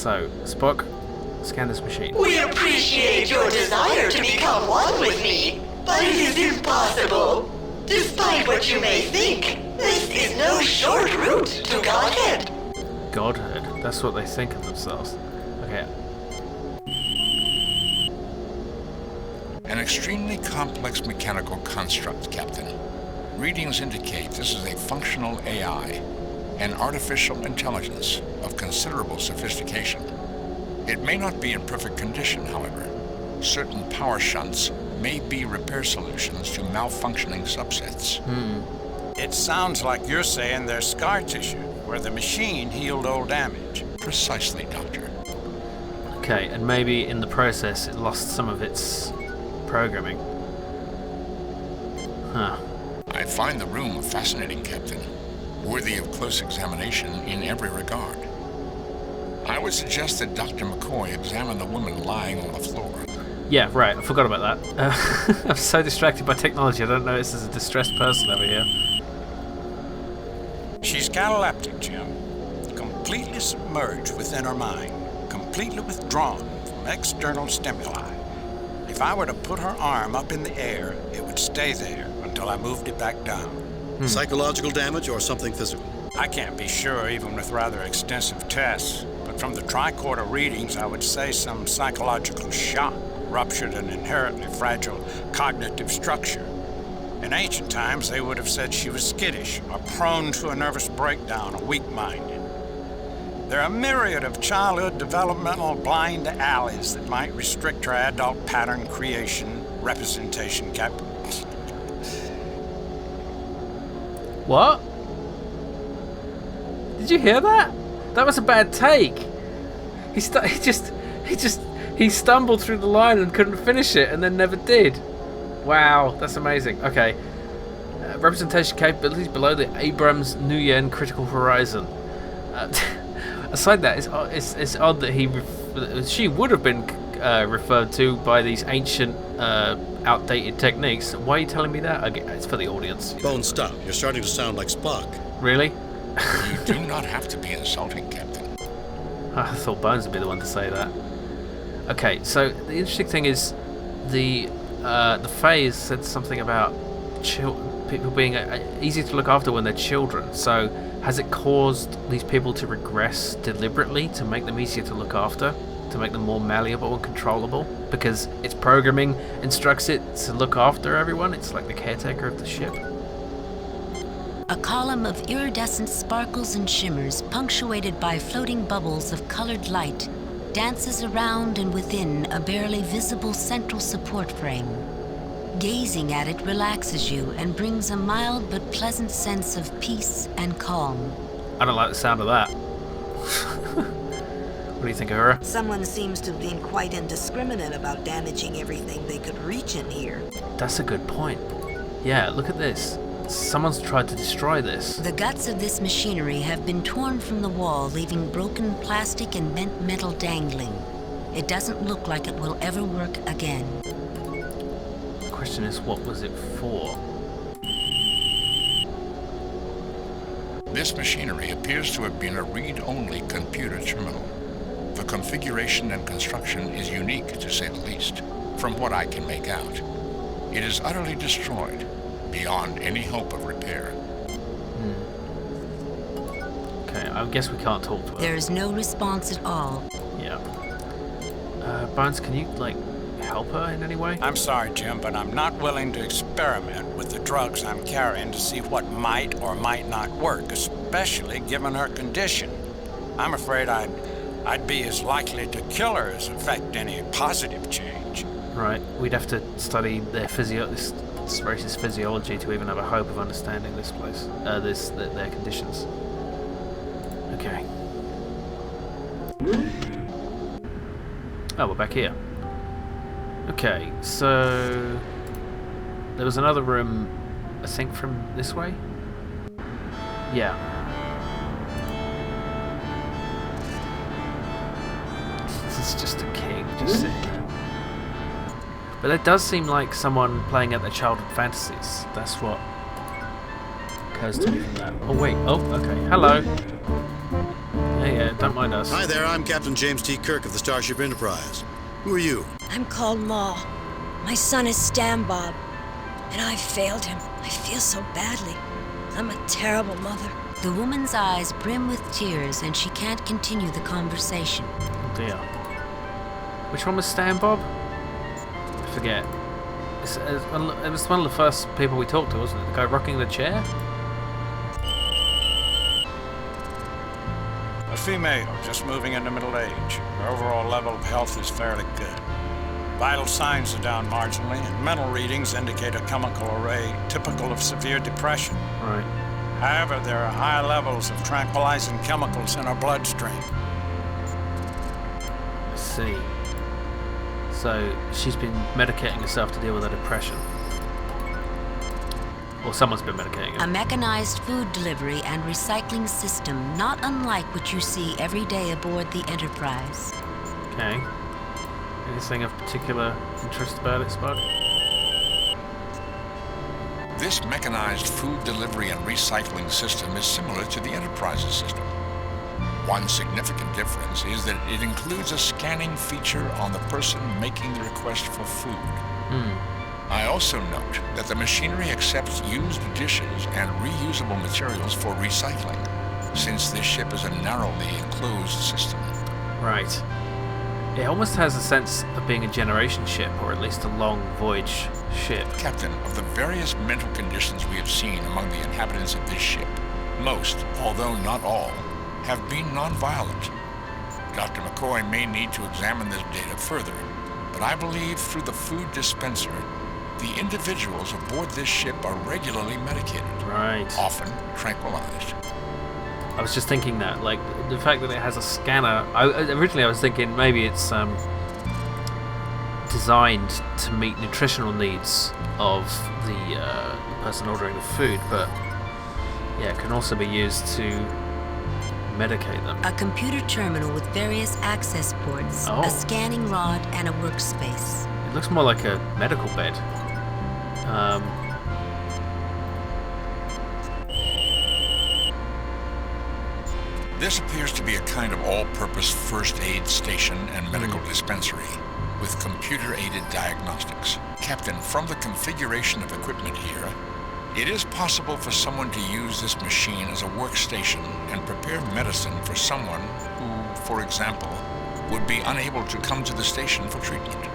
So, Spock, scan this machine. We appreciate your desire to become one with me, but it is impossible. Despite what you may think, this is no short route to Godhead. Godhead? That's what they think of themselves. Okay. An extremely complex mechanical construct, Captain. Readings indicate this is a functional AI, an artificial intelligence of considerable sophistication. It may not be in perfect condition, however. Certain power shunts may be repair solutions to malfunctioning subsets. It sounds like you're saying there's scar tissue, where the machine healed old damage. Precisely, Doctor. Okay, and maybe in the process it lost some of its programming. Huh. I find the room fascinating, Captain. Worthy of close examination in every regard. I would suggest that Dr. McCoy examine the woman lying on the floor. Yeah, right, I forgot about that. I'm so distracted by technology, I don't notice there's a distressed person over here. She's cataleptic, Jim. Completely submerged within her mind. Completely withdrawn from external stimuli. If I were to put her arm up in the air, it would stay there until I moved it back down. Psychological damage or something physical? I can't be sure even with rather extensive tests, but from the tricorder readings I would say some psychological shock ruptured an inherently fragile cognitive structure. In ancient times they would have said she was skittish or prone to a nervous breakdown or weak-minded. There are a myriad of childhood developmental blind alleys that might restrict her adult pattern creation, representation What? Did you hear that? That was a bad take. He stumbled through the line and couldn't finish it, and then never did. Wow, that's amazing. Okay, representation capabilities below the Abrams Nguyen critical horizon. Aside that, it's odd that she would have been referred to by these ancient, outdated techniques. Why are you telling me that? Okay, it's for the audience. Bones, stop. You're starting to sound like Spock. Really? You do not have to be insulting, Captain. I thought Bones would be the one to say that. Okay, so the interesting thing is the phase said something about people being easy to look after when they're children. So has it caused these people to regress deliberately to make them easier to look after, to make them more malleable and controllable? Because its programming instructs it to look after everyone. It's like the caretaker of the ship. A column of iridescent sparkles and shimmers, punctuated by floating bubbles of colored light, dances around and within a barely visible central support frame. Gazing at it relaxes you and brings a mild but pleasant sense of peace and calm. I don't like the sound of that. What do you think, Uhura? Someone seems to have been quite indiscriminate about damaging everything they could reach in here. That's a good point. Yeah, look at this. Someone's tried to destroy this. The guts of this machinery have been torn from the wall, leaving broken plastic and bent metal dangling. It doesn't look like it will ever work again. The question is, what was it for? This machinery appears to have been a read-only computer terminal. The configuration and construction is unique, to say the least, from what I can make out. It is utterly destroyed, beyond any hope of repair. Okay, I guess we can't talk to her. There is no response at all. Yeah. Bones, can you, help her in any way? I'm sorry, Jim, but I'm not willing to experiment with the drugs I'm carrying to see what might or might not work, especially given her condition. I'm afraid I'd be as likely to kill her as affect any positive change. Right, we'd have to study their this race's physiology to even have a hope of understanding this place, their conditions. Okay. Oh, we're back here. Okay, so there was another room, I think, from this way? Yeah. This is just a king, just sitting there. But it does seem like someone playing out their childhood fantasies. That's what occurs to me from that. Oh wait, oh, okay, hello. Hey yeah, don't mind us. Hi there, I'm Captain James T. Kirk of the Starship Enterprise. Who are you? I'm called Ma. My son is Stan Bob, and I've failed him. I feel so badly. I'm a terrible mother. The woman's eyes brim with tears and she can't continue the conversation. Oh dear. Which one was Stan Bob? I forget. It was one of the first people we talked to, wasn't it? The guy rocking the chair? A female, just moving into middle age. Her overall level of health is fairly good. Vital signs are down marginally, and mental readings indicate a chemical array typical of severe depression. Right. However, there are high levels of tranquilizing chemicals in her bloodstream. I see. So she's been medicating herself to deal with her depression. Or someone's been medicating her. A mechanized food delivery and recycling system not unlike what you see every day aboard the Enterprise. Okay. Anything of particular interest about it, Spud? This mechanized food delivery and recycling system is similar to the Enterprise's system. One significant difference is that it includes a scanning feature on the person making the request for food. I also note that the machinery accepts used dishes and reusable materials for recycling, since this ship is a narrowly enclosed system. Right. It almost has a sense of being a generation ship, or at least a long voyage ship. Captain, of the various mental conditions we have seen among the inhabitants of this ship, most, although not all, have been non-violent. Dr. McCoy may need to examine this data further, but I believe through the food dispenser, the individuals aboard this ship are regularly medicated, Right. often tranquilized. I was just thinking that, like, the fact that it has a scanner. Originally I was thinking maybe it's designed to meet nutritional needs of the person ordering the food, but yeah, it can also be used to medicate them. A computer terminal with various access ports, Oh. a scanning rod, and a workspace. It looks more like a medical bed. This appears to be a kind of all-purpose first aid station and medical dispensary with computer-aided diagnostics. Captain, from the configuration of equipment here, it is possible for someone to use this machine as a workstation and prepare medicine for someone who, for example, would be unable to come to the station for treatment.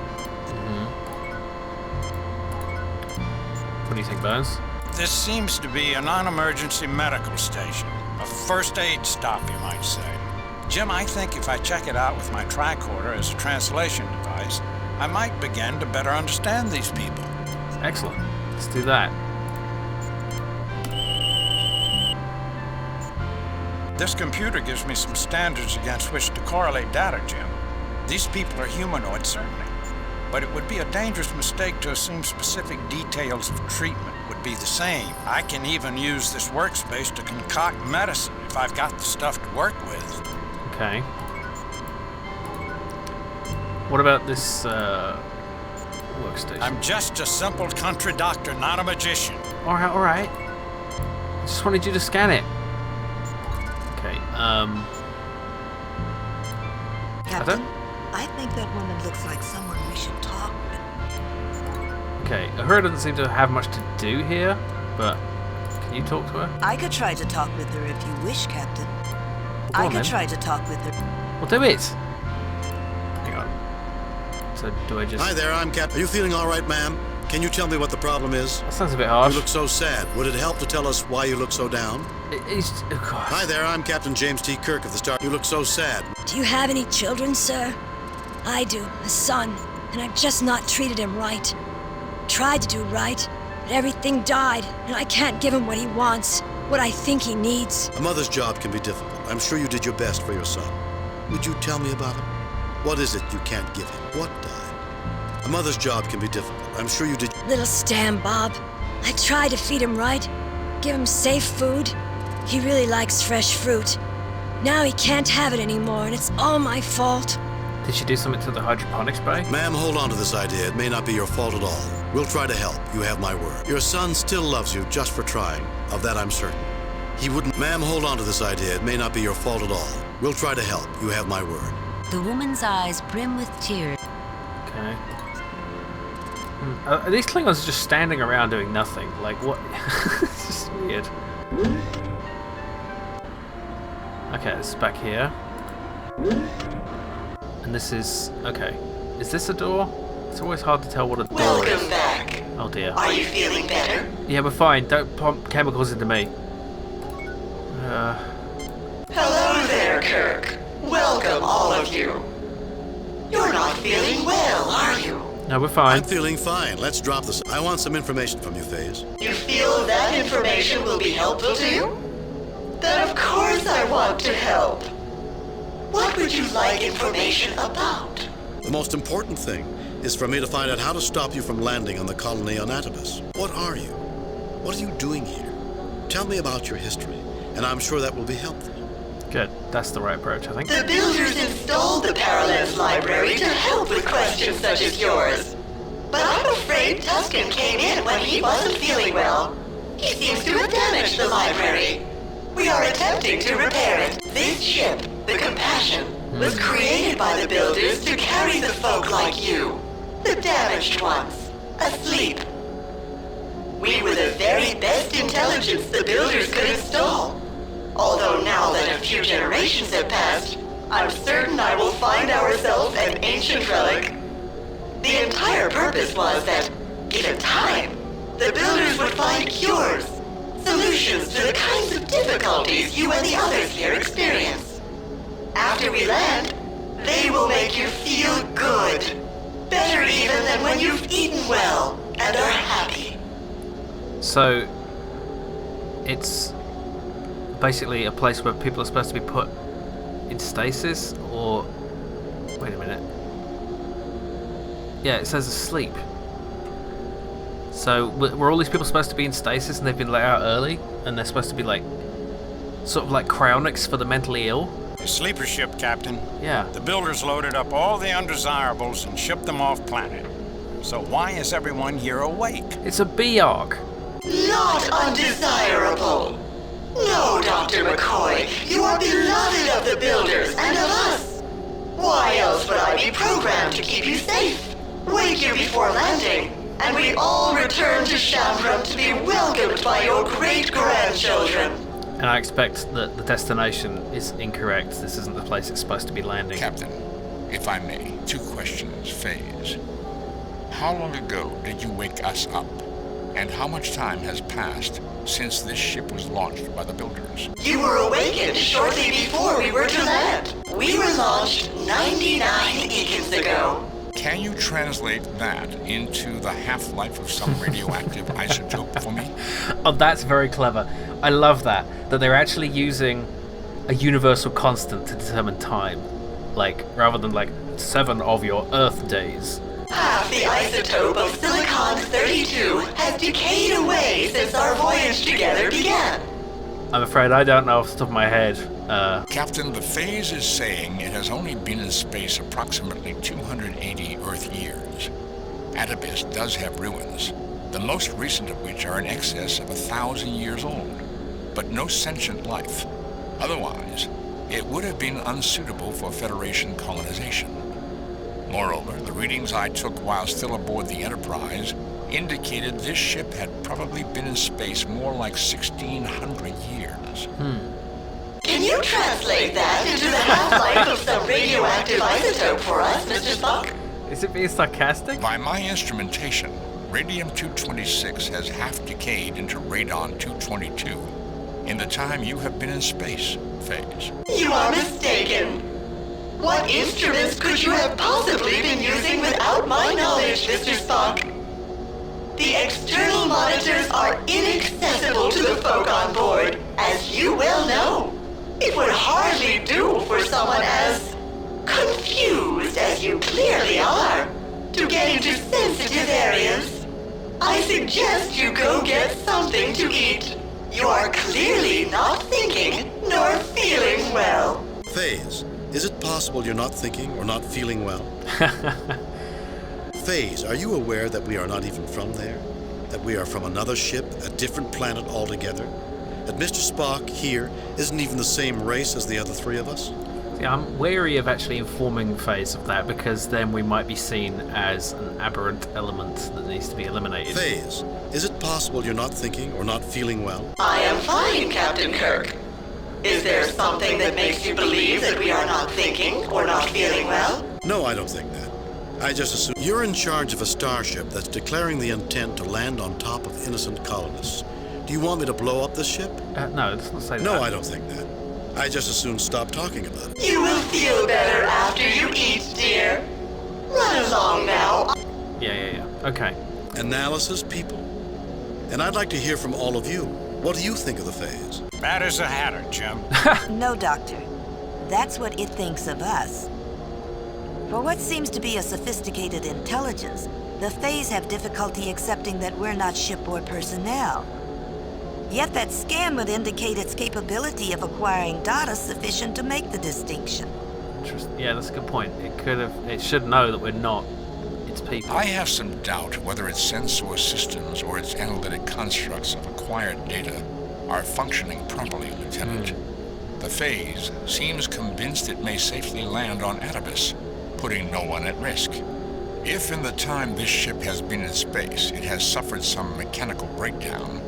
What do you think, Burns? This seems to be a non-emergency medical station. A first aid stop, you might say. Jim, I think if I check it out with my tricorder as a translation device, I might begin to better understand these people. Excellent. Let's do that. This computer gives me some standards against which to correlate data, Jim. These people are humanoid, certainly. But it would be a dangerous mistake to assume specific details of treatment would be the same. I can even use this workspace to concoct medicine if I've got the stuff to work with. Okay. What about this workstation? I'm just a simple country doctor, not a magician. Alright, alright. Just wanted you to scan it. Okay, Captain, I think that woman looks like someone we should talk with. okay. Uhura doesn't seem to have much to do here, but can you talk to her? I could try to talk with her if you wish, Captain. I on, could then. try to talk with her. Well, do it! Hang on. So, do I just... Hi there, I'm Captain. Are you feeling all right, ma'am? Can you tell me what the problem is? That sounds a bit harsh. You look so sad. Would it help to tell us why you look so down? It's... Oh, God. Hi there, I'm Captain James T. Kirk of the Star. You look so sad. Do you have any children, sir? I do, a son, and I've just not treated him right. Tried to do right, but everything died, and I can't give him what he wants, what I think he needs. A mother's job can be difficult. I'm sure you did your best for your son. Would you tell me about him? What is it you can't give him? What died? A mother's job can be difficult. I'm sure you did. Little Stan Bob. I tried to feed him right, give him safe food. He really likes fresh fruit. Now he can't have it anymore, and it's all my fault. Did she do something to the hydroponics bay? Ma'am, hold on to this idea. It may not be your fault at all. We'll try to help. You have my word. Your son still loves you just for trying. Of that I'm certain. He wouldn't... Ma'am, hold on to this idea. It may not be your fault at all. We'll try to help. You have my word. The woman's eyes brim with tears. Okay. Are these Klingons just standing around doing nothing? Like, what? It's just weird. Okay, this is back here. And this is... Okay. Is this a door? It's always hard to tell what a door is. Welcome back. Oh dear. Are you feeling better? Yeah, we're fine. Don't pump chemicals into me. Hello there, Kirk. Welcome, all of you. You're not feeling well, are you? No, we're fine. I'm feeling fine. Let's drop this. I want some information from you, Phase. You feel that information will be helpful to you? Then of course I want to help. What would you like information about? The most important thing is for me to find out how to stop you from landing on the colony on Atobus. What are you? What are you doing here? Tell me about your history, and I'm sure that will be helpful. Good. That's the right approach, I think. The builders installed the Parallels Library to help with questions such as yours. But I'm afraid Tuscan came in when he wasn't feeling well. He seems to have damaged the library. We are attempting to repair it. This ship, the Compassion, was created by the builders to carry the folk like you, the damaged ones, asleep. We were the very best intelligence the builders could install. Although now that a few generations have passed, I'm certain I will find ourselves an ancient relic. The entire purpose was that, given time, the builders would find cures, solutions to the kinds of difficulties you and the others here experience. After we land, they will make you feel good. Better even than when you've eaten well and are happy. So, it's basically a place where people are supposed to be put in stasis, or... Wait a minute. Yeah, it says asleep. So, were all these people supposed to be in stasis and they've been let out early? And they're supposed to be like... sort of like cryonics for the mentally ill? A sleeper ship, Captain. Yeah. The builders loaded up all the undesirables and shipped them off planet. So why is everyone here awake? It's a B-arc. Not undesirable. No, Dr. McCoy, you are beloved of the builders and of us. Why else would I be programmed to keep you safe, wake you before landing, and we all return to Shambram to be welcomed by your great-grandchildren? And I expect that the destination is incorrect. This isn't the place it's supposed to be landing. Captain, if I may, 2 questions, Phase. How long ago did you wake us up? And how much time has passed since this ship was launched by the builders? You were awakened shortly before we were to land. We were launched 99 eons ago. Can you translate that into the half-life of some radioactive isotope for me? Oh, that's very clever. I love that they're actually using a universal constant to determine time. Like, rather than like 7 of your Earth days. Half the isotope of Silicon-32 has decayed away since our voyage together began. I'm afraid I don't know off the top of my head. Captain, the Phase is saying it has only been in space approximately 280 Earth years. Atobus does have ruins, the most recent of which are in excess of 1,000 years old, but no sentient life. Otherwise, it would have been unsuitable for Federation colonization. Moreover, the readings I took while still aboard the Enterprise indicated this ship had probably been in space more like 1,600 years. Can you translate that into the half-life of some radioactive isotope for us, Mr. Spock? Is it being sarcastic? By my instrumentation, Radium-226 has half decayed into Radon-222 in the time you have been in space, Phase. You are mistaken. What instruments could you have possibly been using without my knowledge, Mr. Spock? The external monitors are inaccessible to the folk on board, as you well know. It would hardly do for someone as confused as you clearly are to get into sensitive areas. I suggest you go get something to eat. You are clearly not thinking nor feeling well. Phase, is it possible you're not thinking or not feeling well? Phase, are you aware that we are not even from there? That we are from another ship, a different planet altogether? That Mr. Spock here isn't even the same race as the other 3 of us? Yeah, I'm wary of actually informing Phase of that, because then we might be seen as an aberrant element that needs to be eliminated. Phase, is it possible you're not thinking or not feeling well? I am fine, Captain Kirk. Is there something that makes you believe that we are not thinking or not feeling well? No, I don't think that. I just assume you're in charge of a starship that's declaring the intent to land on top of innocent colonists. Do you want me to blow up this ship? No, let's not say that. No, I don't think that. I just as soon stop talking about it. You will feel better after you eat, dear. Run along now. Yeah. Okay. Analysis, people. And I'd like to hear from all of you. What do you think of the Phase? Bad as a hatter, Jim. No, Doctor. That's what it thinks of us. For what seems to be a sophisticated intelligence, the Phase have difficulty accepting that we're not shipboard personnel. Yet that scan would indicate its capability of acquiring data sufficient to make the distinction. Yeah, that's a good point. It should know that we're not its people. I have some doubt whether its sensor systems or its analytic constructs of acquired data are functioning properly, Lieutenant. The Phase seems convinced it may safely land on Atobus, putting no one at risk. If in the time this ship has been in space it has suffered some mechanical breakdown,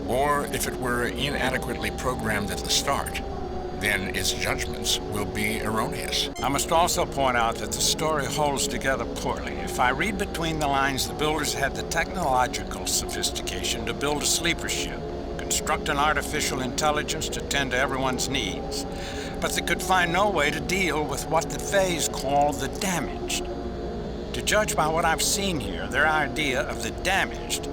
or if it were inadequately programmed at the start, then its judgments will be erroneous. I must also point out that the story holds together poorly. If I read between the lines, the builders had the technological sophistication to build a sleeper ship, construct an artificial intelligence to tend to everyone's needs, but they could find no way to deal with what the Phase call the damaged. To judge by what I've seen here, their idea of the damaged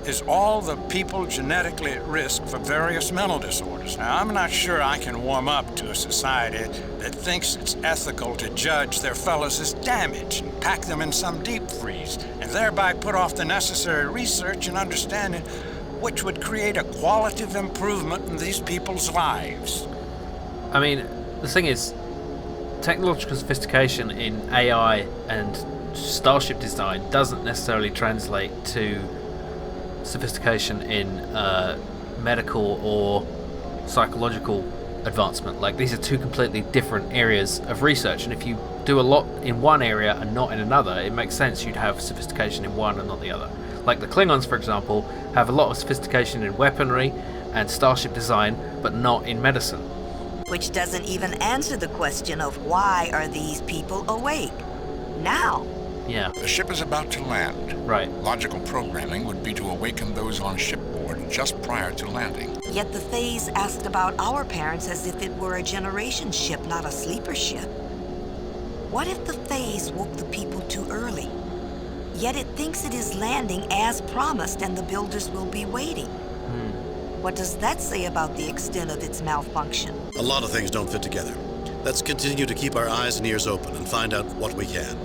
is all the people genetically at risk for various mental disorders. Now, I'm not sure I can warm up to a society that thinks it's ethical to judge their fellows as damaged and pack them in some deep freeze, and thereby put off the necessary research and understanding which would create a qualitative improvement in these people's lives. I mean, the thing is, technological sophistication in AI and starship design doesn't necessarily translate to sophistication in medical or psychological advancement. Like, these are two completely different areas of research, and if you do a lot in one area and not in another, it makes sense you'd have sophistication in one and not the other. Like the Klingons, for example, have a lot of sophistication in weaponry and starship design, but not in medicine. Which doesn't even answer the question of why are these people awake now? Yeah. The ship is about to land. Right. Logical programming would be to awaken those on shipboard just prior to landing. Yet the Phase asked about our parents as if it were a generation ship, not a sleeper ship. What if the Phase woke the people too early? Yet it thinks it is landing as promised and the builders will be waiting. What does that say about the extent of its malfunction? A lot of things don't fit together. Let's continue to keep our eyes and ears open and find out what we can.